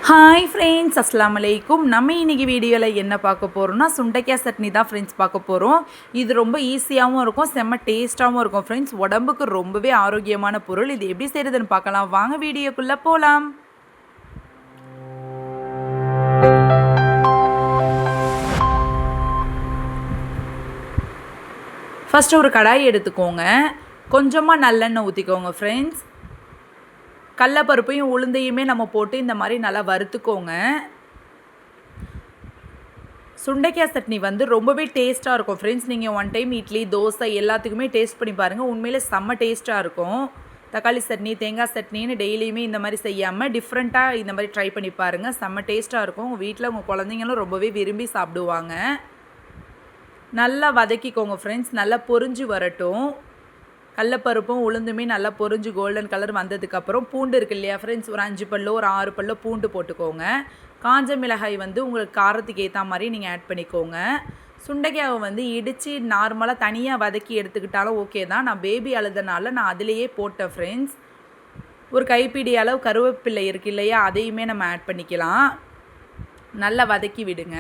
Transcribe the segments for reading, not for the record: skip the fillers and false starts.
Hi friends, அஸ்ஸலாமு அலைக்கும். நம்ம இன்றைக்கி வீடியோவில் என்ன பார்க்க போகிறோம்னா சுண்டைக்காய் சட்னி தான் ஃப்ரெண்ட்ஸ் பார்க்க போகிறோம். இது ரொம்ப ஈஸியாகவும் இருக்கும், செம்ம டேஸ்ட்டாகவும் இருக்கும் ஃப்ரெண்ட்ஸ். உடம்புக்கு ரொம்பவே ஆரோக்கியமான பொருள். இது எப்படி செய்கிறதுன்னு பார்க்கலாம் வாங்க, வீடியோக்குள்ளே போகலாம். ஃபஸ்ட்டு ஒரு கடாய் எடுத்துக்கோங்க. கொஞ்சமாக நல்லெண்ணெய் ஊற்றிக்கோங்க ஃப்ரெண்ட்ஸ். கடலப்பருப்பையும் உளுந்தையுமே நம்ம போட்டு இந்த மாதிரி நல்லா வறுத்துக்கோங்க. சுண்டைக்காய் சட்னி வந்து ரொம்பவே டேஸ்ட்டாக இருக்கும் ஃப்ரெண்ட்ஸ். நீங்கள் ஒன் டைம் இட்லி, தோசை எல்லாத்துக்குமே டேஸ்ட் பண்ணி பாருங்கள். உண்மையிலே செம்ம டேஸ்ட்டாக இருக்கும். தக்காளி சட்னி, தேங்காய் சட்னின்னு டெய்லியுமே இந்த மாதிரி செய்யாமல் டிஃப்ரெண்ட்டாக இந்த மாதிரி ட்ரை பண்ணி பாருங்கள். செம்ம டேஸ்ட்டாக இருக்கும். உங்கள் வீட்டில் உங்கள் குழந்தைங்களும் ரொம்பவே விரும்பி சாப்பிடுவாங்க. நல்லா வதக்கிக்கோங்க ஃப்ரெண்ட்ஸ். நல்லா பொரிஞ்சு வரட்டும். கடலப்பருப்பும் உளுந்துமே நல்லா பொரிஞ்சு கோல்டன் கலர் வந்ததுக்கப்புறம் பூண்டு இருக்குது இல்லையா ஃப்ரெண்ட்ஸ், ஒரு 5 பல்லோ ஒரு 6 பல்லோ பூண்டு போட்டுக்கோங்க. காஞ்ச மிளகாய் வந்து உங்களுக்கு காரத்துக்கு ஏற்ற மாதிரி நீங்கள் ஆட் பண்ணிக்கோங்க. சுண்டைக்காயை வந்து இடித்து நார்மலாக தனியாக வதக்கி எடுத்துக்கிட்டாலும் ஓகே தான். நான் பேபி அழுதனால நான் அதிலேயே போட்டேன் ஃப்ரெண்ட்ஸ். ஒரு கைப்பிடி அளவு கருவேப்பிலை இருக்குது இல்லையா, அதையுமே நம்ம ஆட் பண்ணிக்கலாம். நல்லா வதக்கி விடுங்க.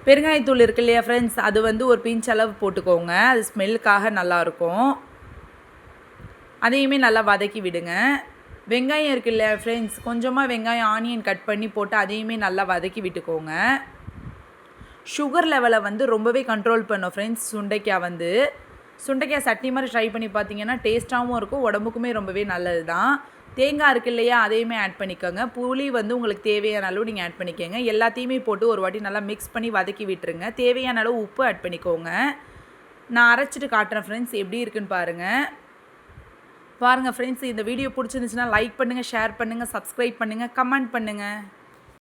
பெருங்காயத்தூள் இருக்கு இல்லையா ஃப்ரெண்ட்ஸ், அது வந்து ஒரு பிஞ்ச் அளவு போட்டுக்கோங்க. அது ஸ்மெல்லுக்காக நல்லாயிருக்கும். அதையுமே நல்லா வதக்கி விடுங்க. வெங்காயம் இருக்குது இல்லையா ஃப்ரெண்ட்ஸ், கொஞ்சமாக வெங்காயம் ஆனியன் கட் பண்ணி போட்டு அதையுமே நல்லா வதக்கி விட்டுக்கோங்க. சுகர் லெவலை வந்து ரொம்பவே கண்ட்ரோல் பண்ணும் ஃப்ரெண்ட்ஸ். சுண்டைக்காய் சட்னி மாதிரி ட்ரை பண்ணி பார்த்தீங்கன்னா டேஸ்ட்டாகவும் இருக்கும், உடம்புக்குமே ரொம்பவே நல்லது தான். தேங்காய் இருக்குது இல்லையா, அதையுமே ஆட் பண்ணிக்கோங்க. புளி வந்து உங்களுக்கு தேவையான அளவு நீங்கள் ஆட் பண்ணிக்கோங்க. எல்லாத்தையுமே போட்டு ஒரு வாட்டி நல்லா மிக்ஸ் பண்ணி வதக்கி விட்டுருங்க. தேவையான அளவு உப்பு ஆட் பண்ணிக்கோங்க. நான் அரைச்சிட்டு காட்டுறேன் ஃப்ரெண்ட்ஸ், எப்படி இருக்குன்னு பாருங்கள் ஃப்ரெண்ட்ஸ். இந்த வீடியோ பிடிச்சிருந்துச்சுன்னா லைக் பண்ணுங்கள், ஷேர் பண்ணுங்கள், சப்ஸ்கிரைப் பண்ணுங்கள், கமெண்ட் பண்ணுங்கள்.